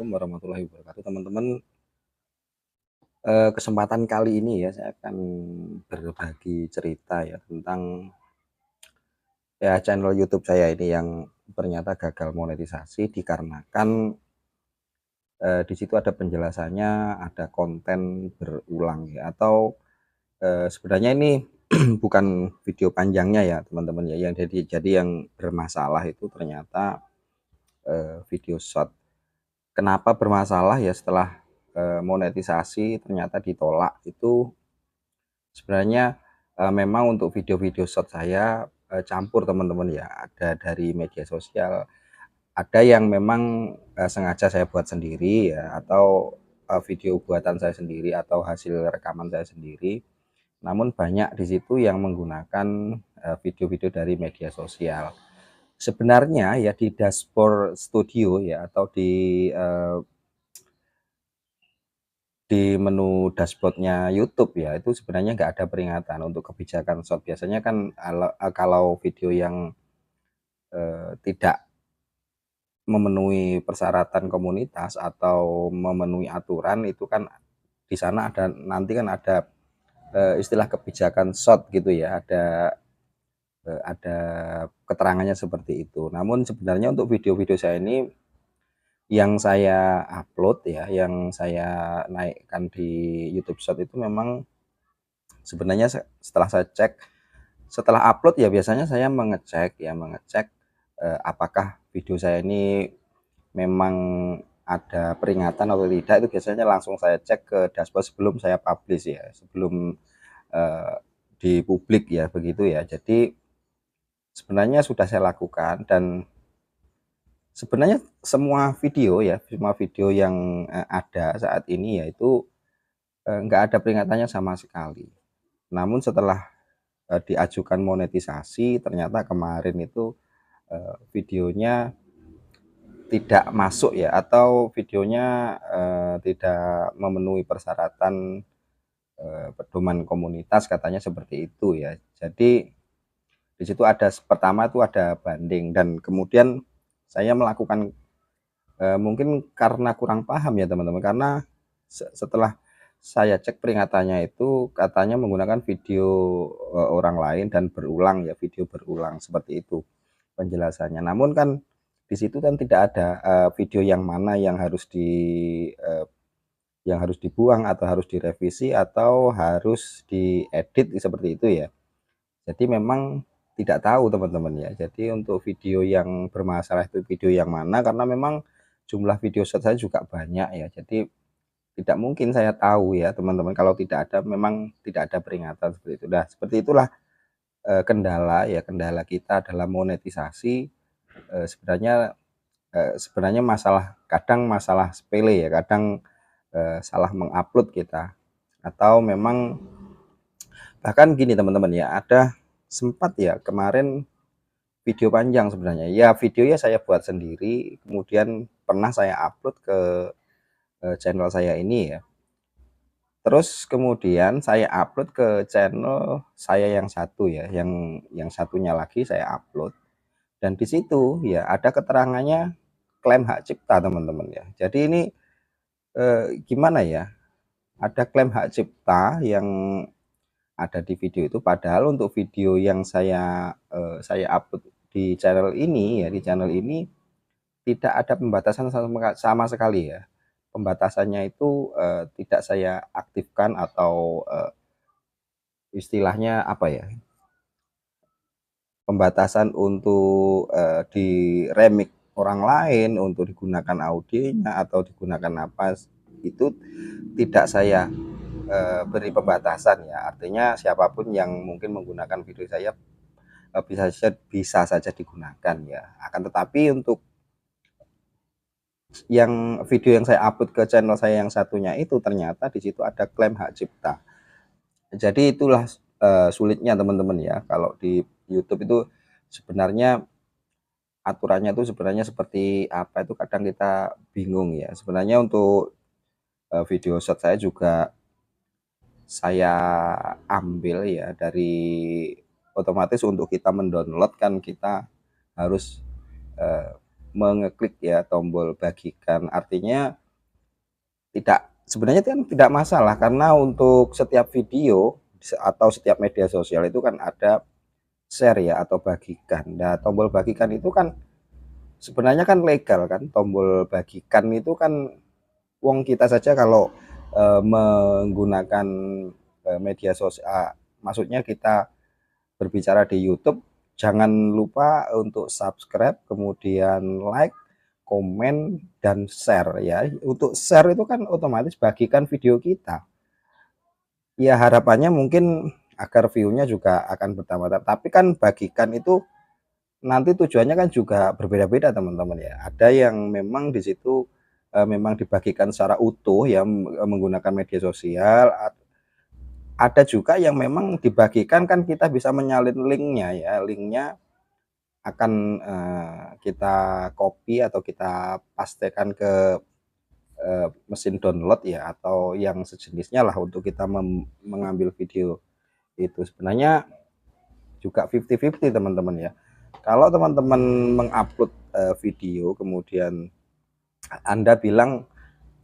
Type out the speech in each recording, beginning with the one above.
Assalamualaikum warahmatullahi wabarakatuh, teman-teman. Kesempatan kali ini ya, saya akan berbagi cerita ya tentang ya channel YouTube saya ini yang ternyata gagal monetisasi dikarenakan di situ ada penjelasannya, ada konten berulang ya, atau sebenarnya ini bukan video panjangnya ya, teman-teman ya, yang jadi yang bermasalah itu ternyata video short. Kenapa bermasalah ya setelah monetisasi ternyata ditolak itu sebenarnya memang untuk video-video short saya campur, teman-teman ya. Ada dari media sosial, ada yang memang sengaja saya buat sendiri ya, atau video buatan saya sendiri atau hasil rekaman saya sendiri. Namun banyak di situ yang menggunakan video-video dari media sosial. Sebenarnya ya di dashboard studio ya, atau di menu dashboardnya YouTube ya, itu sebenarnya nggak ada peringatan untuk kebijakan short. Biasanya kan kalau video yang tidak memenuhi persyaratan komunitas atau memenuhi aturan itu kan di sana ada, nanti kan ada istilah kebijakan short gitu ya, ada keterangannya seperti itu. Namun sebenarnya untuk video-video saya ini yang saya upload ya, yang saya naikkan di YouTube Short itu memang sebenarnya setelah saya cek, setelah upload ya biasanya saya mengecek apakah video saya ini memang ada peringatan atau tidak. Itu biasanya langsung saya cek ke dashboard sebelum saya publish ya, sebelum di publik ya, begitu ya. Jadi sebenarnya sudah saya lakukan, dan sebenarnya semua video ya, semua video yang ada saat ini yaitu nggak ada peringatannya sama sekali. Namun setelah diajukan monetisasi, ternyata kemarin itu videonya tidak masuk ya, atau videonya tidak memenuhi persyaratan pedoman komunitas, katanya seperti itu ya. Jadi di situ ada, pertama itu ada banding, dan kemudian saya melakukan mungkin karena kurang paham ya, teman-teman, karena setelah saya cek peringatannya itu katanya menggunakan video orang lain dan berulang ya, video berulang seperti itu penjelasannya. Namun kan di situ kan tidak ada video yang mana yang harus dibuang atau harus direvisi atau harus diedit seperti itu ya. Jadi memang tidak tahu, teman-teman ya. Jadi untuk video yang bermasalah itu video yang mana, karena memang jumlah video short saya juga banyak ya. Jadi tidak mungkin saya tahu ya, teman-teman, kalau tidak ada, memang tidak ada peringatan seperti itu. Nah, seperti itulah kendala kita dalam monetisasi. Sebenarnya kadang masalah sepele ya, kadang salah mengupload kita, atau memang bahkan gini, teman-teman ya, ada sempat ya kemarin video panjang sebenarnya ya, videonya saya buat sendiri, kemudian pernah saya upload ke channel saya ini ya. Terus kemudian saya upload ke channel saya yang satu ya, yang satunya lagi saya upload, dan di situ ya ada keterangannya klaim hak cipta, teman-teman ya. Jadi ini gimana ya? Ada klaim hak cipta yang ada di video itu, padahal untuk video yang saya upload di channel ini ya, di channel ini tidak ada pembatasan sama sekali ya. Pembatasannya itu tidak saya aktifkan, atau istilahnya apa ya, pembatasan untuk di remix orang lain untuk digunakan audionya atau digunakan apa, itu tidak saya beri pembatasan ya. Artinya siapapun yang mungkin menggunakan video saya bisa saja digunakan ya. Akan tetapi untuk yang video yang saya upload ke channel saya yang satunya itu, ternyata di situ ada klaim hak cipta. Jadi itulah sulitnya, teman-teman ya, kalau di YouTube itu sebenarnya aturannya itu sebenarnya seperti apa, itu kadang kita bingung ya. Sebenarnya untuk video short saya juga saya ambil ya dari, otomatis untuk kita mendownload kan kita harus mengeklik ya tombol bagikan. Artinya sebenarnya kan tidak masalah karena untuk setiap video atau setiap media sosial itu kan ada share ya atau bagikan. Nah, tombol bagikan itu kan sebenarnya kan legal kan, tombol bagikan itu kan wong kita saja kalau menggunakan media sosial, maksudnya kita berbicara di YouTube, jangan lupa untuk subscribe, kemudian like, komen, dan share ya. Untuk share itu kan otomatis bagikan video kita. Ya harapannya mungkin agar view-nya juga akan bertambah. Tapi kan bagikan itu nanti tujuannya kan juga berbeda-beda teman-teman ya. Ada yang memang di situ memang dibagikan secara utuh ya menggunakan media sosial. Ada juga yang memang dibagikan kan kita bisa menyalin linknya ya. Linknya akan kita copy atau kita pastekan ke mesin download ya atau yang sejenisnya lah untuk kita mengambil video itu. Sebenarnya juga 50-50 teman-teman ya. Kalau teman-teman mengupload video kemudian Anda bilang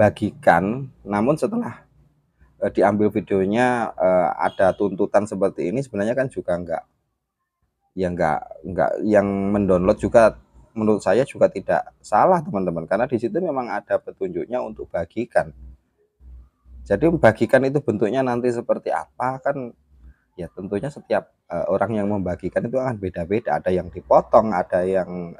bagikan, namun setelah diambil videonya ada tuntutan seperti ini, sebenarnya kan juga enggak yang mendownload juga menurut saya juga tidak salah teman-teman, karena di situ memang ada petunjuknya untuk bagikan. Jadi bagikan itu bentuknya nanti seperti apa kan ya tentunya setiap orang yang membagikan itu akan beda-beda. Ada yang dipotong, ada yang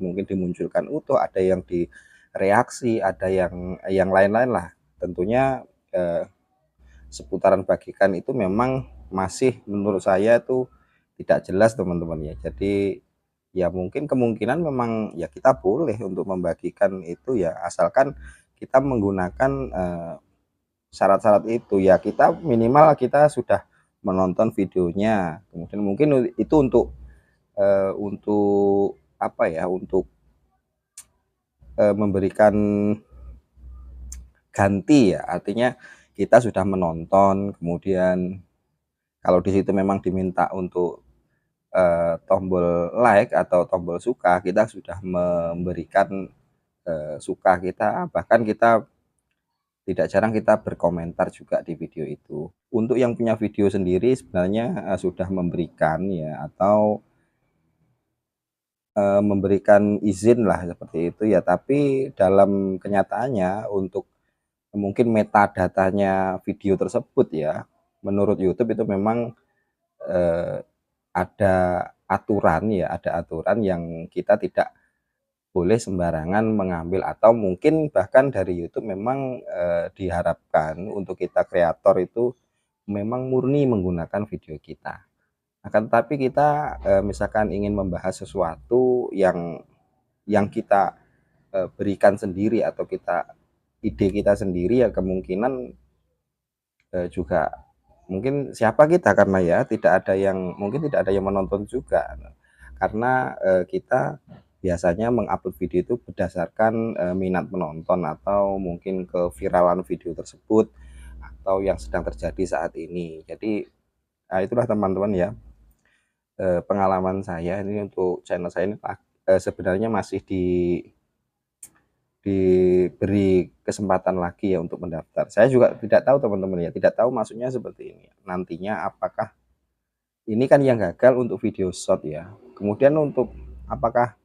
mungkin dimunculkan utuh, ada yang direaksi, ada yang lain-lain lah. Tentunya seputaran bagikan itu memang masih menurut saya itu tidak jelas teman-teman ya. Jadi ya mungkin kemungkinan memang ya kita boleh untuk membagikan itu ya asalkan kita menggunakan syarat-syarat itu ya, kita minimal kita sudah menonton videonya, kemudian mungkin itu untuk apa ya, untuk memberikan ganti ya, artinya kita sudah menonton, kemudian kalau di situ memang diminta untuk tombol like atau tombol suka, kita sudah memberikan suka kita, bahkan kita tidak jarang kita berkomentar juga di video itu. Untuk yang punya video sendiri sebenarnya sudah memberikan ya atau memberikan izin lah seperti itu ya, tapi dalam kenyataannya untuk mungkin metadatanya video tersebut ya, menurut YouTube itu memang ada aturan ya, ada aturan yang kita tidak boleh sembarangan mengambil, atau mungkin bahkan dari YouTube memang diharapkan untuk kita kreator itu memang murni menggunakan video kita. Akan tetapi kita misalkan ingin membahas sesuatu yang kita berikan sendiri atau ide kita sendiri ya, kemungkinan juga mungkin siapa kita, karena ya mungkin tidak ada yang menonton juga. Karena kita biasanya mengupload video itu berdasarkan minat penonton atau mungkin keviralan video tersebut atau yang sedang terjadi saat ini. Jadi itulah teman-teman ya, pengalaman saya ini untuk channel saya ini sebenarnya masih diberi kesempatan lagi ya untuk mendaftar. Saya juga tidak tahu teman-teman ya, tidak tahu maksudnya seperti ini. Nantinya apakah ini kan yang gagal untuk video short ya. Kemudian untuk apakah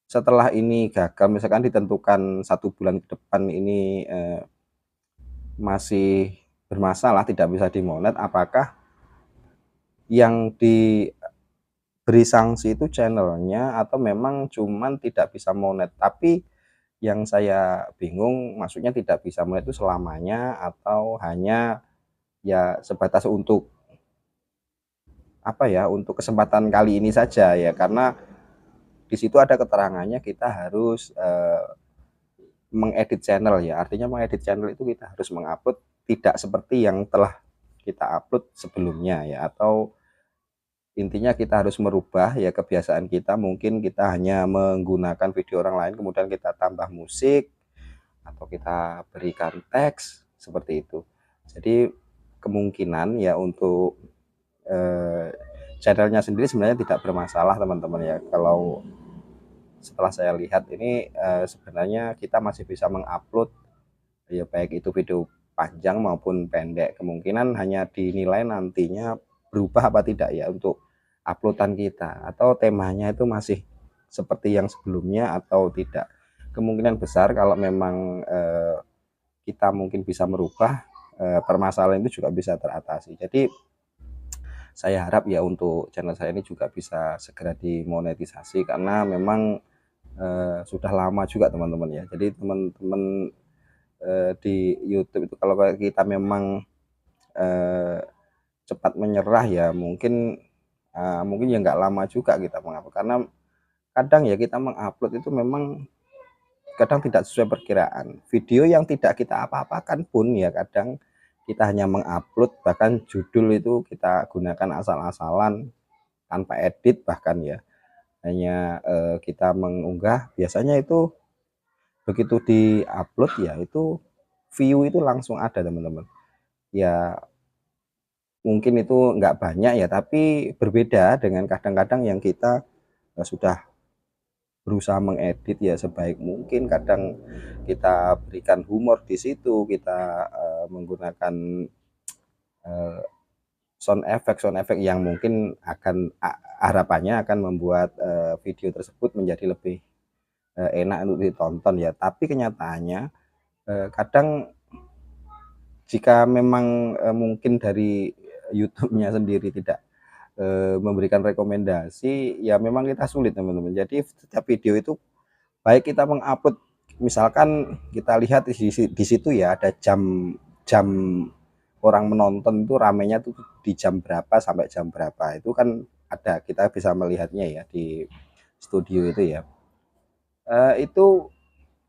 setelah ini gagal, misalkan ditentukan 1 bulan ke depan ini masih bermasalah, tidak bisa dimonet, apakah yang diberi sanksi itu channelnya atau memang cuman tidak bisa monet? Tapi yang saya bingung maksudnya tidak bisa monet itu selamanya atau hanya ya sebatas untuk apa ya, untuk kesempatan kali ini saja ya, karena di situ ada keterangannya kita harus mengedit channel ya, artinya mengedit channel itu kita harus mengupload tidak seperti yang telah kita upload sebelumnya ya, atau intinya kita harus merubah ya kebiasaan kita, mungkin kita hanya menggunakan video orang lain kemudian kita tambah musik atau kita berikan teks seperti itu. Jadi kemungkinan ya untuk channelnya sendiri sebenarnya tidak bermasalah teman-teman ya, kalau setelah saya lihat ini, sebenarnya kita masih bisa mengupload, ya baik itu video panjang maupun pendek, kemungkinan hanya dinilai nantinya berubah apa tidak ya untuk uploadan kita, atau temanya itu masih seperti yang sebelumnya atau tidak. Kemungkinan besar kalau memang, kita mungkin bisa merubah, permasalahan itu juga bisa teratasi. Jadi saya harap ya untuk channel saya ini juga bisa segera dimonetisasi, karena memang, sudah lama juga teman-teman ya. Jadi teman-teman, di YouTube itu kalau kayak kita memang, eee, cepat menyerah ya mungkin, mungkin ya nggak lama juga kita mengupload, karena kadang ya kita mengupload itu memang kadang tidak sesuai perkiraan. Video yang tidak kita apa-apakan pun ya kadang kita hanya mengupload, bahkan judul itu kita gunakan asal-asalan tanpa edit bahkan ya. Hanya, kita mengunggah, biasanya itu begitu di-upload ya itu view itu langsung ada teman-teman. Ya mungkin itu nggak banyak ya, tapi berbeda dengan kadang-kadang yang kita, sudah berusaha mengedit ya sebaik mungkin, kadang kita berikan humor di situ, kita, menggunakan, eee, sound effect yang mungkin akan harapannya akan membuat, video tersebut menjadi lebih, enak untuk ditonton ya. Tapi kenyataannya, kadang jika memang, mungkin dari YouTube-nya sendiri tidak, memberikan rekomendasi, ya memang kita sulit teman-teman. Jadi setiap video itu baik kita mengupload, misalkan kita lihat di situ ya ada jam orang menonton itu ramenya tuh di jam berapa sampai jam berapa, itu kan ada, kita bisa melihatnya ya di studio itu ya. Itu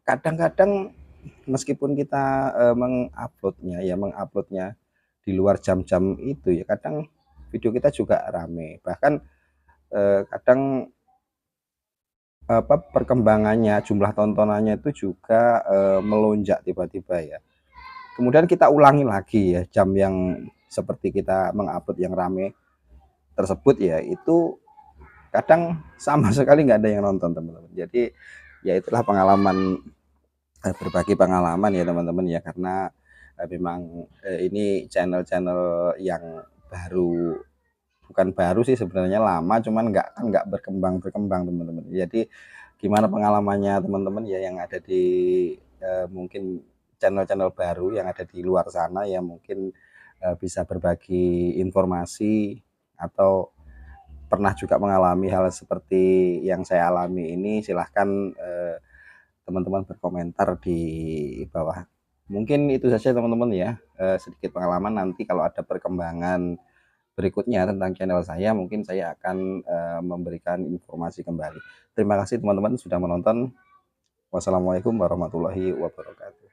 kadang-kadang meskipun kita, menguploadnya di luar jam-jam itu ya, kadang video kita juga rame. Bahkan, kadang perkembangannya, jumlah tontonannya itu juga, melonjak tiba-tiba ya. Kemudian kita ulangi lagi ya, jam yang seperti kita mengupload yang rame tersebut ya, itu kadang sama sekali nggak ada yang nonton teman-teman. Jadi ya itulah pengalaman, berbagi pengalaman ya teman-teman ya, karena, memang, ini channel-channel yang baru, bukan baru sih sebenarnya, lama, cuman nggak berkembang teman-teman. Jadi gimana pengalamannya teman-teman ya yang ada di, mungkin channel-channel baru yang ada di luar sana ya, mungkin, bisa berbagi informasi atau pernah juga mengalami hal seperti yang saya alami ini, silahkan, teman-teman berkomentar di bawah. Mungkin itu saja teman-teman ya, sedikit pengalaman. Nanti kalau ada perkembangan berikutnya tentang channel saya, mungkin saya akan, memberikan informasi kembali. Terima kasih teman-teman sudah menonton. Wassalamualaikum warahmatullahi wabarakatuh.